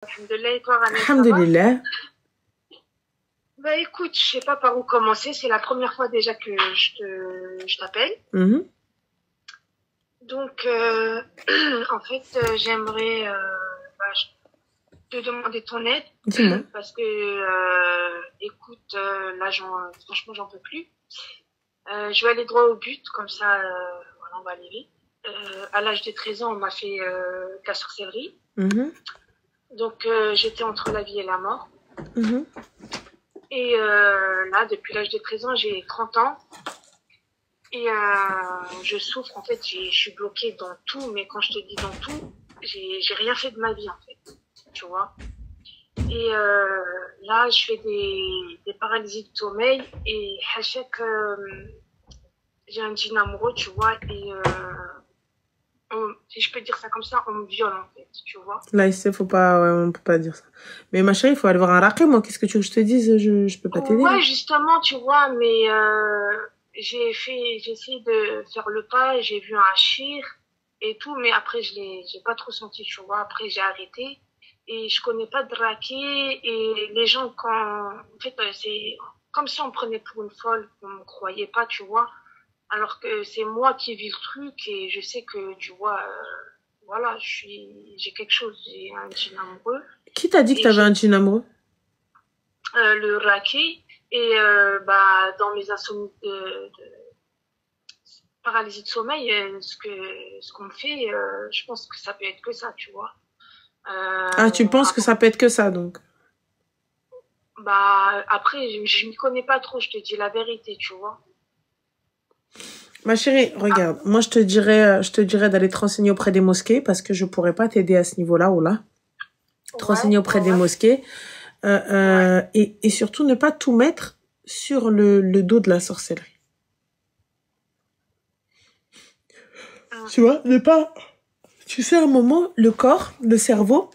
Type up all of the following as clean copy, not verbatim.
Alhamdulillah, et toi, Ranel, ça va? Alhamdulillah. Bah écoute, je sais pas par où commencer. C'est la première fois déjà que je t'appelle. Mhm. Donc, en fait, j'aimerais bah, te demander ton aide Dis-moi. parce que, écoute, là, franchement, j'en peux plus. Je vais aller droit au but, comme ça, voilà, on va aller vite. À l'âge de 13 ans, on m'a fait de la sorcellerie. Mhm. Donc, j'étais entre la vie et la mort. Mhm. Et là, depuis l'âge de 13 ans, j'ai 30 ans. Et je souffre, en fait, je suis bloquée dans tout. Mais quand je te dis dans tout, j'ai rien fait de ma vie, en fait. Tu vois. Et là, je fais des paralysies de sommeil. Et à chaque... j'ai un djinn amoureux, tu vois. Et si je peux dire ça comme ça, on me viole, en fait. Tu vois. Là, ici, faut pas, ouais, on peut pas dire ça. Mais ma chérie, il faut aller voir un raqi, moi. Qu'est-ce que tu veux que je te dise? Je peux pas t'aider, là. Ouais, justement, tu vois, mais j'ai essayé de faire le pas, j'ai vu un shir et tout, mais après j'ai pas trop senti, tu vois. Après j'ai arrêté et je connais pas de raquet et les gens en fait, c'est comme si on me prenait pour une folle, on me croyait pas, tu vois. Alors que c'est moi qui vis le truc et je sais que, tu vois, voilà, j'ai quelque chose, j'ai un djinn amoureux Qui t'a dit que et t'avais un djinn amoureux? le raquet. Et bah, dans mes insomnies de paralysie de sommeil, ce qu'on me fait, je pense que ça peut être que ça, tu vois. Ah, tu penses que ça peut être que ça, donc. Bah, après, je m'y connais pas trop, je te dis la vérité, tu vois. Ma chérie, regarde. Moi, je te dirais d'aller te renseigner auprès des mosquées parce que je pourrais pas t'aider à ce niveau-là ou là. Te renseigner auprès des mosquées. Et surtout, ne pas tout mettre sur le dos de la sorcellerie. Tu vois, ne pas... Tu sais, à un moment, le corps, le cerveau,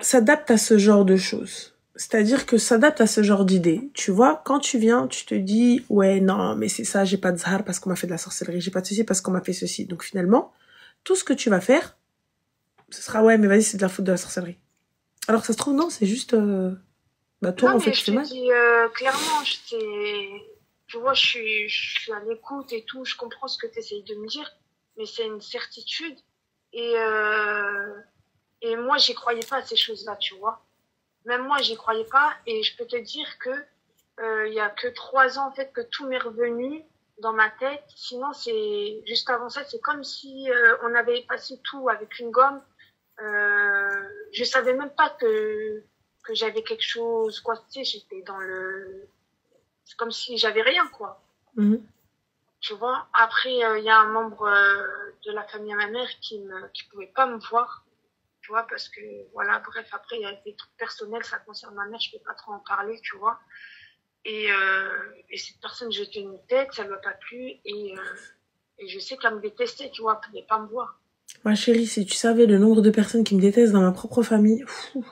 s'adapte à ce genre de choses. C'est-à-dire que s'adapte à ce genre d'idées. Tu vois, quand tu viens, tu te dis, ouais, non, mais c'est ça, j'ai pas de zahar parce qu'on m'a fait de la sorcellerie, j'ai pas de ceci parce qu'on m'a fait ceci. Donc finalement, tout ce que tu vas faire, ce sera, ouais, mais vas-y, c'est de la faute de la sorcellerie. Alors que ça se trouve, non, c'est juste, bah, toi, Non, en fait, mais tu je fais te mal. dis clairement, tu vois, je suis à l'écoute et tout, je comprends ce que tu essayes de me dire, mais c'est une certitude. Et, et moi, j'y croyais pas à ces choses-là, tu vois. Même moi, j'y croyais pas. Et je peux te dire que il y a que 3 ans, en fait, que tout m'est revenu dans ma tête. Sinon, c'est juste avant ça, c'est comme si on avait effacé tout avec une gomme. Je savais même pas que j'avais quelque chose, quoi. Tu sais, j'étais dans le... C'est comme si j'avais rien, quoi. Mhm. Tu vois. Après, il y a un membre de la famille à ma mère qui pouvait pas me voir. Tu vois, parce que, voilà, bref, après, il y a des trucs personnels, ça concerne ma mère, je peux pas trop en parler, tu vois. Et cette personne, je tenais une tête, ça lui a pas plu, et je sais qu'elle me détestait, tu vois, elle pouvait pas me voir. Ma chérie, si tu savais le nombre de personnes qui me détestent dans ma propre famille, fou,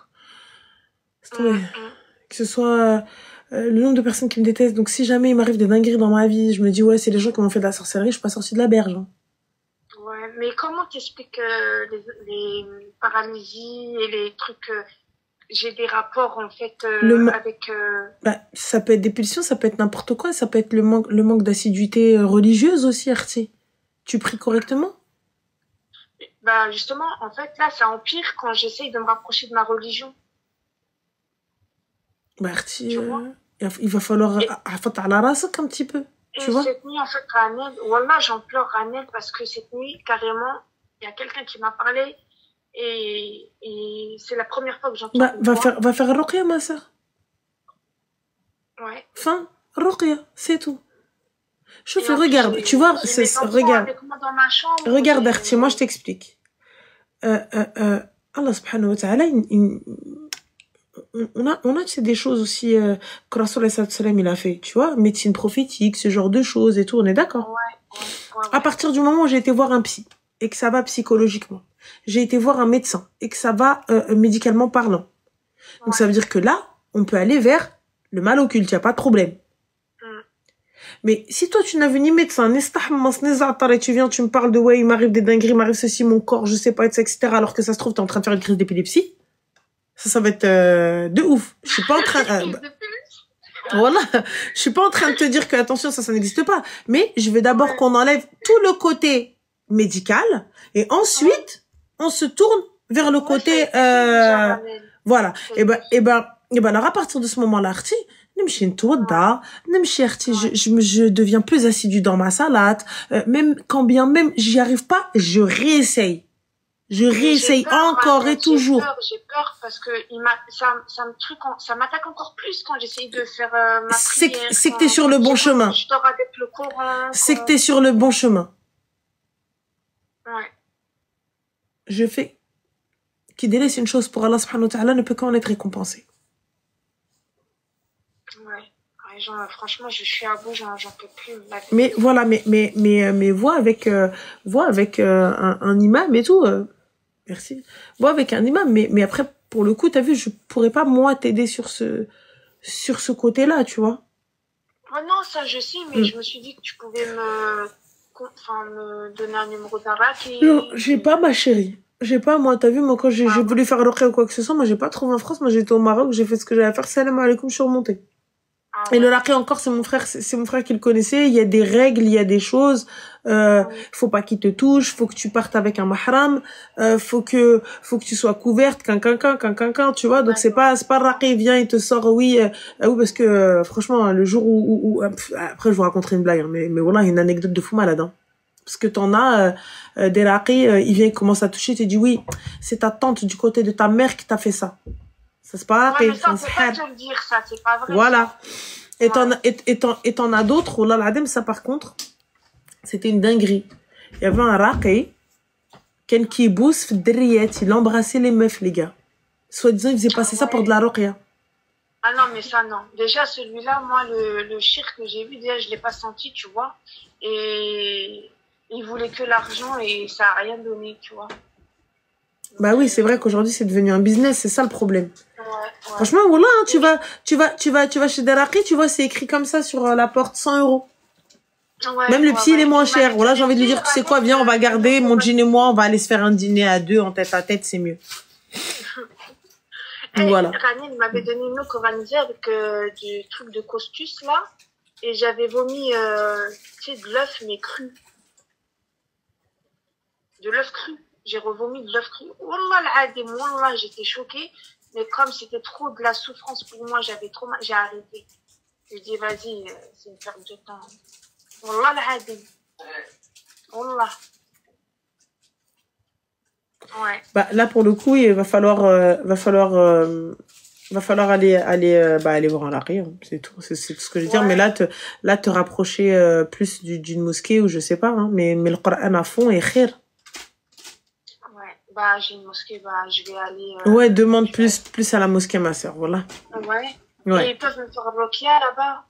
c'est tombé. Que ce soit le nombre de personnes qui me détestent. Donc si jamais il m'arrive des dingueries dans ma vie, je me dis, ouais, c'est les gens qui m'ont fait de la sorcellerie, je suis pas sortie de la berge. Hein. Ouais, mais comment t'expliques les paralysies et les trucs j'ai des rapports en fait avec bah, ça peut être des pulsions, ça peut être n'importe quoi, ça peut être le manque d'assiduité religieuse aussi, Artie. Tu pries correctement? bah justement en fait là ça empire quand j'essaye de me rapprocher de ma religion, Bah, Artie, tu vois. il va falloir à la race un petit peu, tu Et vois. cette nuit en fait Ranel, wallah j'en pleure Ranel parce que cette nuit carrément il y a quelqu'un qui m'a parlé et c'est la première fois que j'entends Bah, une voix. va faire ruqya, ma sœur. Ouais. Fin, ruqya, c'est tout. Et Chouf, en plus regarde, tu vois, j'ai mes enfants regarde. avec moi dans ma chambre, Regarde, Artie, moi je t'explique. Allah subhanahu wa ta'ala, on a tu sais, des choses aussi que Rasoul sallam il a fait, tu vois, médecine prophétique, ce genre de choses et tout, on est d'accord. Ouais. À partir du moment où j'ai été voir un psy et que ça va psychologiquement, j'ai été voir un médecin et que ça va médicalement parlant. Donc ça veut dire que là, on peut aller vers le mal occulte, y a pas de problème. Mais si toi tu n'as vu ni médecin, ni stahmas, ni za'atar et tu viens, tu me parles de ouais, il m'arrive des dingueries, il m'arrive ceci, mon corps, je sais pas, etc., alors que ça se trouve, t'es en train de faire une crise d'épilepsie. Ça va être de ouf. Je suis pas en train... voilà. Je suis pas en train de te dire que, attention, ça n'existe pas. Mais je veux d'abord qu'on enlève tout le côté médical et ensuite, on se tourne vers le côté... voilà. Et ben, alors, à partir de ce moment-là, je deviens plus assidue dans ma salade. Même quand bien même j'y arrive pas, je réessaye. Je réessaye encore et toujours. J'ai peur parce que ça m'attaque encore plus quand j'essaye de faire ma prière. C'est que t'es sur le bon chemin. Je dors avec le Coran. C'est que t'es sur le bon chemin. Ouais. Je fais... Qui délaisse une chose pour Allah subhanahu wa ta'ala ne peut qu'en être récompensé. Ouais. Franchement, je suis à bout, j'en peux plus. Mais voilà, mais vois avec un imam et tout. Merci. Vois avec un imam, mais après, pour le coup, t'as vu, je pourrais pas, moi, t'aider sur ce côté-là, tu vois. Oh non, ça, je sais, mais je me suis dit que tu pouvais me donner un numéro d'Arak et... Non, j'ai pas, ma chérie. J'ai pas, moi, t'as vu, moi, quand j'ai voulu faire Ruqya ou quoi que ce soit, moi, j'ai pas trouvé en France, moi, j'étais au Maroc, j'ai fait ce que j'avais à faire, salam alaikum, je suis remontée. Et le Ruqya encore, c'est mon frère qui le connaissait. Il y a des règles, il y a des choses. Faut pas qu'il te touche. Faut que tu partes avec un mahram. Faut que tu sois couverte. Tu vois. Donc c'est pas le Ruqya, il vient, il te sort, oui, parce que, franchement, le jour où après, je vous raconterai une blague, hein, mais voilà, une anecdote de fou malade, hein. Parce que t'en as, des Ruqya, il vient, il commence à toucher, il te dit, oui, c'est ta tante du côté de ta mère qui t'a fait ça. Ça c'est pas mais ça, on peut pas te le dire, ça, c'est pas vrai. Voilà. Et t'en as d'autres, oh là, l'adem, ça par contre, c'était une dinguerie. Il y avait un Ruqya, Ken Kibous, il embrassait les meufs, les gars. Soi-disant, il faisait passer ça pour de la Ruqya. Ah non, mais ça, non. Déjà, celui-là, moi, le shirk que j'ai vu, déjà, je l'ai pas senti, tu vois. Et il voulait que l'argent et ça a rien donné, tu vois. Bah oui, c'est vrai qu'aujourd'hui, c'est devenu un business, c'est ça le problème. Ouais. Franchement, voilà, hein, tu vas chez des Ruqya, tu vois, c'est écrit comme ça sur la porte, 100 €. Ouais, même le psy, il est moins cher. Voilà, j'ai envie de lui dire, tu sais quoi, viens, on va garder mon jean et moi, on va aller se faire un dîner à deux, en tête à tête, c'est mieux. Voilà. Rani m'avait donné une eau coraniser avec du truc de costus, là, et j'avais vomi, tu sais, de l'œuf, mais cru. De l'œuf cru. J'ai revomi de l'œuf cru. Wallah l'adem, wallah, j'étais choquée. Mais comme c'était trop de la souffrance pour moi, j'avais trop mal, j'ai arrêté. Je dis, vas-y, c'est une perte de temps. Wallah l'adem. Wallah. Ouais. Bah, là, pour le coup, il va falloir aller voir un Ruqya, hein. C'est tout ce que je veux dire. Mais là, te rapprocher plus d'une mosquée ou je sais pas, hein. Mais le Coran à fond est khir. Bah, j'ai une mosquée, bah, je vais aller... ouais, demande plus à la mosquée, ma sœur, voilà. Ouais. Et ils peuvent me faire Ruqya là-bas.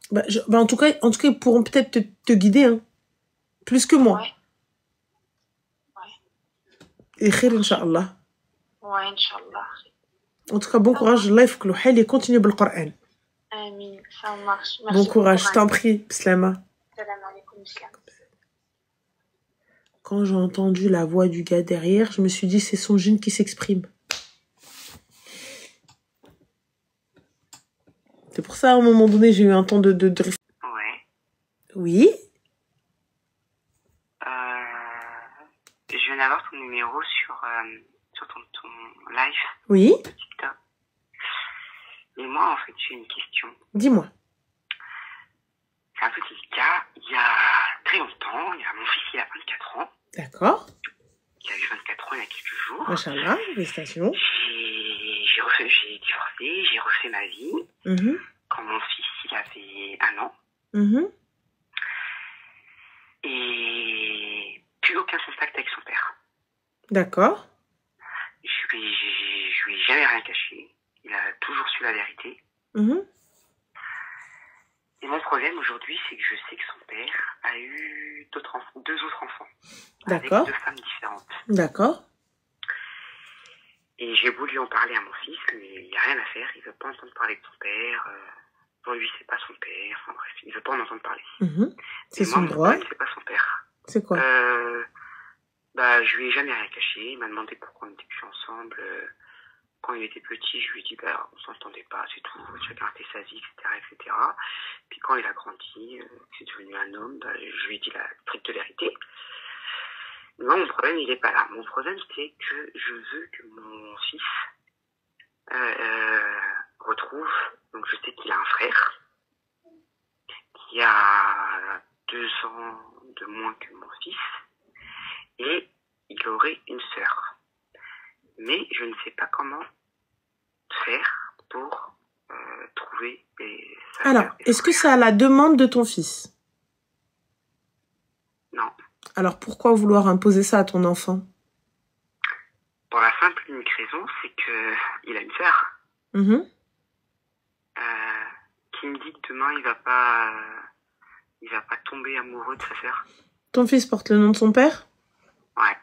Bah, en tout cas, ils pourront peut-être te guider, hein. Plus que moi. Et khir, Inch'Allah. Ouais, Inch'Allah. En tout cas, bon courage, Allah يفك له حال et continue bil Coran. Amin, ça marche. Merci. Bon courage, je t'en prie, Slama. Salam alaikum, Islam. Quand j'ai entendu la voix du gars derrière, je me suis dit, c'est son djinn qui s'exprime. C'est pour ça, à un moment donné, j'ai eu un temps de... Ouais. Oui. Je viens d'avoir ton numéro sur ton live. Oui. De TikTok. Et moi, en fait, j'ai une question. Dis-moi. C'est un peu délicat. Il y a très longtemps, mon fils, il a 24 ans. D'accord. Il a eu 24 ans il y a quelques jours. Machallah, félicitations. J'ai divorcé, j'ai refait ma vie. Quand mon fils, il avait 1 an. Et plus aucun contact avec son père. D'accord. Je lui ai jamais rien caché. Il a toujours su la vérité. Et mon problème aujourd'hui, c'est que je sais que son père a eu 2 autres enfants. D'accord. Avec 2 femmes différentes. D'accord. Et j'ai voulu en parler à mon fils, mais il n'y a rien à faire. Il veut pas entendre parler de son père. Pour lui, c'est pas son père. Enfin bref, il veut pas en entendre parler. C'est son droit. Mon c'est pas son père. C'est quoi? Bah, je lui ai jamais rien caché. Il m'a demandé pourquoi on n'était plus ensemble. quand il était petit, je lui ai dit, bah, on s'entendait pas, c'est tout, chacun fait sa vie, etc. Puis quand il a grandi, c'est devenu un homme, bah, je lui ai dit la stricte vérité. Moi, mon problème, il est pas là. Mon problème, c'est que je veux que mon fils retrouve, donc je sais qu'il a un frère, qui a 2 ans de moins que mon fils, et il aurait une sœur. Mais je ne sais pas comment faire pour trouver sa Alors, sœur et est-ce son que frère. c'est à la demande de ton fils? Non. Alors, pourquoi vouloir imposer ça à ton enfant? Pour la simple et unique raison, c'est que il a une sœur. Mhm. Qui me dit que demain il va pas tomber amoureux de sa sœur. Ton fils porte le nom de son père? Ouais.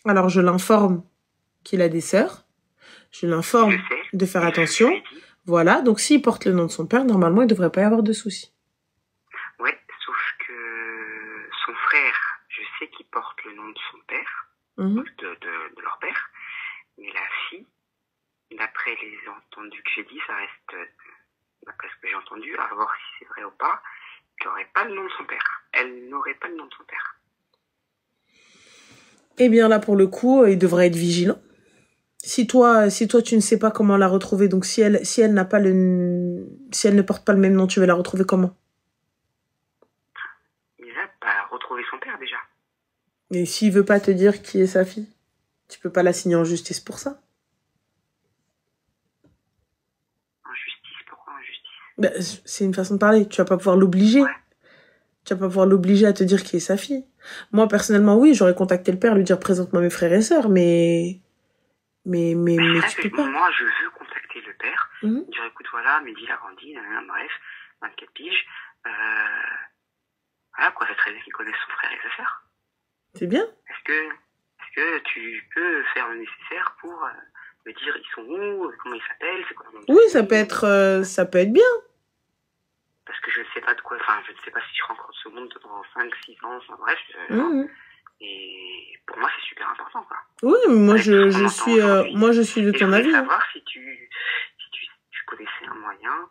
Alors, je l'informe qu'il a des sœurs. Je l'informe Je sais. de faire Je attention. lui ai dit. Voilà, donc s'il porte le nom de son père, normalement, il ne devrait pas y avoir de soucis. Ouais, sauf que son frère, je sais qu'il porte le nom de son père, Mhm. de leur père, mais la fille, d'après les entendus que j'ai dit, ça reste, d'après ce que j'ai entendu, à voir si c'est vrai ou pas, qu'elle n'aurait pas le nom de son père. Elle n'aurait pas le nom de son père. Eh bien, là, pour le coup, il devrait être vigilant. Si toi, tu ne sais pas comment la retrouver, donc si elle n'a pas si elle ne porte pas le même nom, tu veux la retrouver comment? Il va pas retrouver son père déjà. Et s'il veut pas te dire qui est sa fille, tu peux pas la signer en justice pour ça. Injustice, pourquoi injustice? Ben, c'est une façon de parler. Tu vas pas pouvoir l'obliger. Ouais. Tu vas pas pouvoir l'obliger à te dire qui est sa fille. Moi, personnellement, oui, j'aurais contacté le père, lui dire présente-moi mes frères et sœurs, mais tu peux pas. Moi, je veux contacter le père, Mhm. dire écoute, voilà, Mehdi il a grandi, bref, 24 piges. Voilà, quoi, c'est très bien qu'il connaisse son frère et sa sœur. C'est bien. Est-ce que tu peux faire le nécessaire pour me dire ils sont où, comment ils s'appellent, c'est quoi leur nom de Oui, ça famille, peut être bien. Parce que je ne sais pas de quoi, enfin, je ne sais pas si je rencontre ce monde dans 5, 6 ans, enfin bref. Mhm. Et pour moi, c'est super important, quoi. Oui, mais moi, Avec tout ce qu'on je entend suis, aujourd'hui. moi, je suis de Et je ton voulais avis. Hein. savoir si tu connaissais un moyen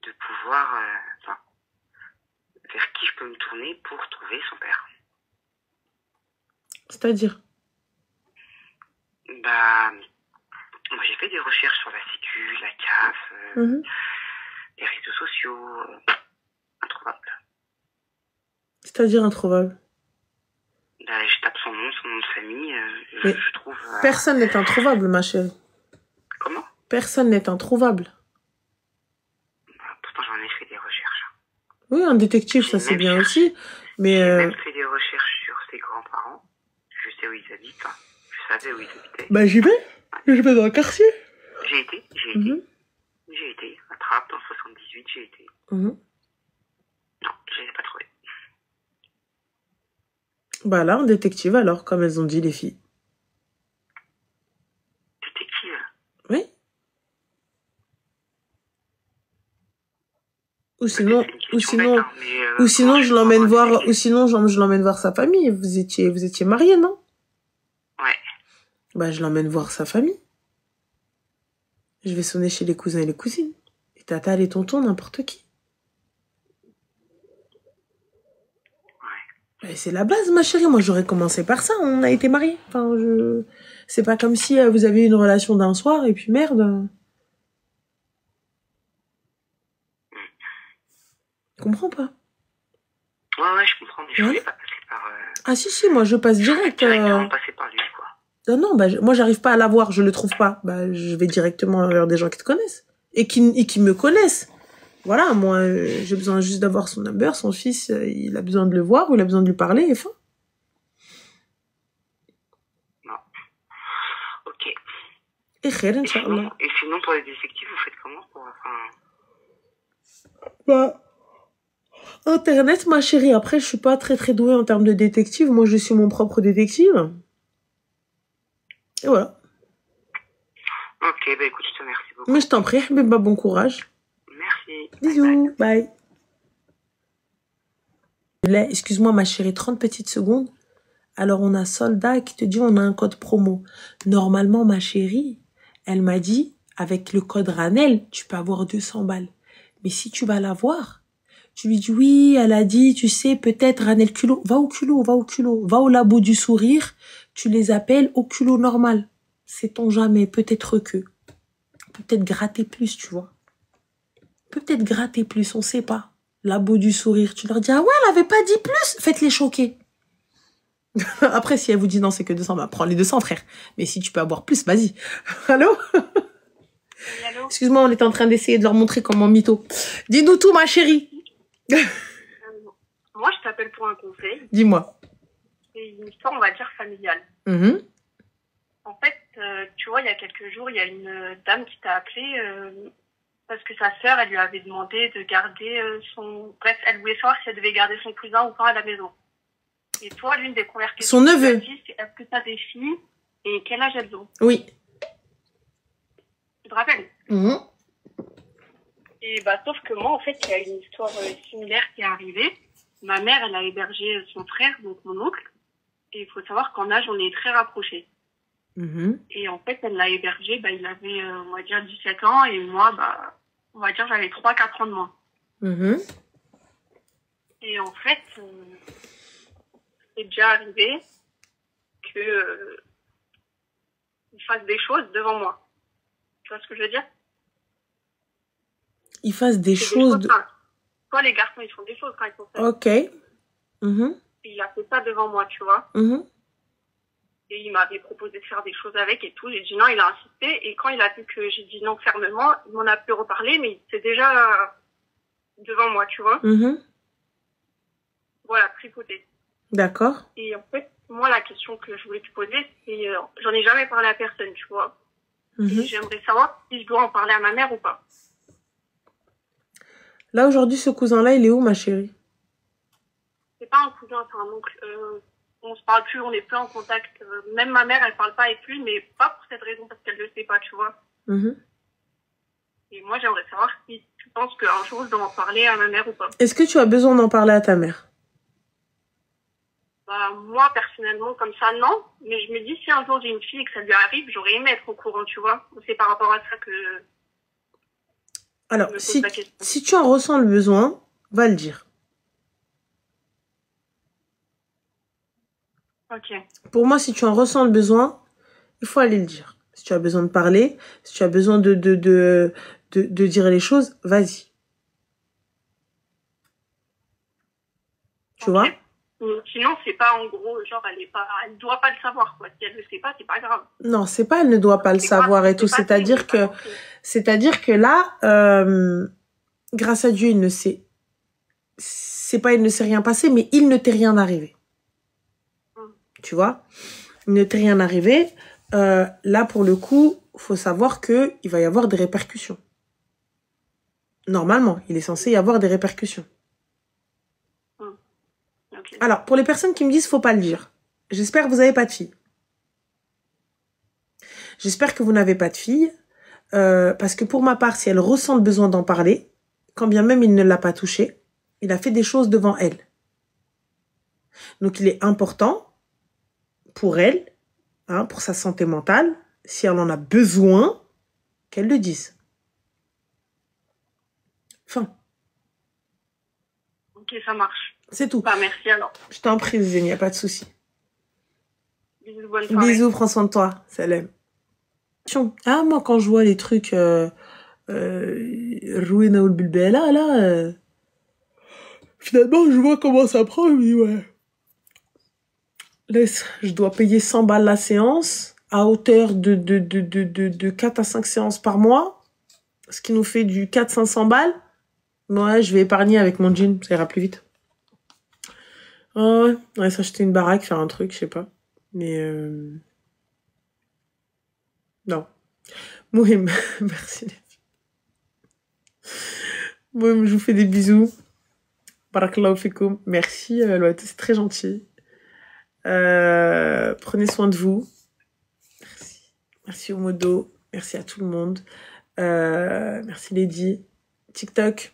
de pouvoir, enfin, vers qui je peux me tourner pour trouver son père. C'est-à-dire? Bah, moi, j'ai fait des recherches sur la Sécu, la CAF, Mhm. les réseaux sociaux, introuvable. C'est-à-dire introuvable. Bah, je tape son nom de famille, Mais je trouve... personne n'est introuvable, ma chérie. Comment? Personne n'est introuvable. Bah, pourtant, j'en ai fait des recherches. Oui, un détective, ça J'ai c'est même bien cherché. aussi. Mais J'ai même fait des recherches sur ses grands-parents. Je sais où ils habitent. Hein. Je savais où ils habitaient. bah j'y vais. Je vais dans le quartier. J'ai été. Mhm. J'ai été. À Trappes, dans 78, j'ai été. Mhm. Non, je les ai pas trouvés. Bah là, un détective alors, comme elles ont dit les filles. Détective. Oui. Ou sinon, C'est une question bête, hein, mais, ou sinon comment je fais l'emmène pour avoir un voir, ou détective? sinon je l'emmène voir sa famille. Vous étiez mariés, non? Ouais. Bah je l'emmène voir sa famille. Je vais sonner chez les cousins et les cousines. Et tata, les tontons, n'importe qui. Ouais. Bah, c'est la base, ma chérie. Moi, j'aurais commencé par ça. On a été mariés. Enfin, c'est pas comme si vous avez une relation d'un soir et puis merde. Je comprends pas. Ouais, je comprends, mais je Ouais. voulais pas passer par... Ah si, moi je passe Je voulais direct. directement passer par lui, quoi. Non, bah, moi j'arrive pas à l'avoir, je le trouve pas. Bah, je vais directement vers des gens qui te connaissent. Et qui me connaissent. Voilà, moi, j'ai besoin juste d'avoir son number. Son fils, il a besoin de le voir ou il a besoin de lui parler, et fin. Non. Ok. Et khair, Et Inch'Allah. sinon, pour les détectives, vous faites comment pour... Enfin... Bah, Internet, ma chérie. Après, je suis pas très très douée en termes de détective. Moi, je suis mon propre détective. Et voilà. Ok, bah écoute, je te remercie beaucoup. Mais je t'en prie, Habiba, bon courage. Merci. Bisous, bye. Là, excuse-moi, ma chérie, 30 petites secondes. Alors, on a Soldat qui te dit on a un code promo. Normalement, ma chérie, elle m'a dit avec le code Ranel, tu peux avoir 200 balles. Mais si tu vas la voir, tu lui dis, oui, elle a dit, tu sais, peut-être Ranel culot. Va au culot, va au culot. Va au labo du sourire. Tu les appelles au culot normal. Sait-on jamais, peut-être que. Peut-être gratter plus, tu vois. Peut-être gratter plus, on sait pas. Labo du sourire. Tu leur dis, ah ouais, elle avait pas dit plus. Faites-les choquer. Après, si elle vous dit non, c'est que 200, bah, prends les 200, frère. Mais si tu peux avoir plus, vas-y. Allô? Oui, allô? Excuse-moi, on était en train d'essayer de leur montrer comment mytho. Dis-nous tout, ma chérie. Moi, je t'appelle pour un conseil. Dis-moi. C'est une histoire, on va dire, familiale. En fait, tu vois, il y a quelques jours, il y a une dame qui t'a appelé parce que sa sœur, elle lui avait demandé de garder son... Bref, elle voulait savoir si elle devait garder son cousin ou pas à la maison. Et toi, l'une des premières questions Son neveu. c'est est-ce que tu as des filles et quel âge elles ont? Oui. Tu te rappelles? Et bah, sauf que moi, en fait, il y a une histoire similaire qui est arrivée. Ma mère, elle a hébergé son frère, donc mon oncle. Et il faut savoir qu'en âge, on est très rapprochés. Et en fait, elle l'a hébergé, bah, il avait, on va dire, 17 ans. Et moi, bah, on va dire, j'avais 3-4 ans de moins. Et en fait, c'est déjà arrivé que il fasse des choses devant moi. Tu vois ce que je veux dire? Il fasse des choses... Toi, les garçons, ils font des choses quand ils sont seuls. Ok. Et il a fait ça devant moi, tu vois. Et il m'avait proposé de faire des choses avec et tout. J'ai dit non, il a insisté. Et quand il a vu que j'ai dit non fermement, il m'en a plus reparlé, mais c'est déjà devant moi, tu vois. Voilà, tripoté. D'accord. Et en fait, moi, la question que je voulais te poser, c'est... j'en ai jamais parlé à personne, tu vois. Et j'aimerais savoir si je dois en parler à ma mère ou pas. Là, aujourd'hui, ce cousin-là, il est où, ma chérie? C'est pas un cousin, c'est un oncle. On se parle plus, on n'est plus en contact. Même ma mère, elle parle pas avec lui, mais pas pour cette raison, parce qu'elle le sait pas, tu vois. Et moi, j'aimerais savoir si tu penses qu'un jour, je dois en parler à ma mère ou pas. Est-ce que tu as besoin d'en parler à ta mère? Bah, moi, personnellement, comme ça, non. Mais je me dis, si un jour j'ai une fille et que ça lui arrive, j'aurais aimé être au courant, tu vois. C'est par rapport à ça que... Alors, si tu en ressens le besoin, va le dire. Ok. Pour moi, si tu en ressens le besoin, il faut aller le dire. Si tu as besoin de parler, si tu as besoin de dire les choses, vas-y. Tu vois? Sinon, c'est pas en gros, genre, elle doit pas le savoir, quoi. Si elle le sait pas, c'est pas grave. Non, c'est pas, elle ne doit pas le savoir et tout. C'est-à-dire que là, grâce à Dieu, il ne sait rien passé, mais il ne t'est rien arrivé. Tu vois? Il ne t'est rien arrivé. Là, pour le coup, faut savoir que il va y avoir des répercussions. Normalement, il est censé y avoir des répercussions. Okay. Alors, pour les personnes qui me disent faut pas le dire, j'espère que vous n'avez pas de fille. J'espère que vous n'avez pas de fille, parce que pour ma part, si elle ressent le besoin d'en parler, quand bien même il ne l'a pas touchée, il a fait des choses devant elle. Donc, il est important pour elle, hein, pour sa santé mentale, si elle en a besoin, qu'elle le dise. Fin. Ok, ça marche. C'est tout. Bah, merci alors. Je t'en prie, il n'y a pas de souci. Bisous, bonne soirée. Bisous, prends soin de toi. Salam. Ah, moi, quand je vois les trucs Rouina ou le Bilbella, là, finalement, je vois comment ça prend, je me dis, ouais. Laisse, je dois payer 100 balles la séance, à hauteur de 4 à 5 séances par mois, ce qui nous fait du 400-500 balles. Ouais, je vais épargner avec mon jean, ça ira plus vite. Ouais, s'acheter une baraque, faire un truc, je sais pas. Mais non. Mouhim, merci les filles. Mouhim, je vous fais des bisous. Barakallahu fikoum. Merci, c'est très gentil. Prenez soin de vous. Merci. Merci au modo. Merci à tout le monde. Merci Lady. TikTok.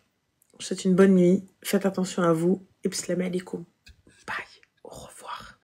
Je vous souhaite une bonne nuit. Faites attention à vous. Et bismillah alaikum.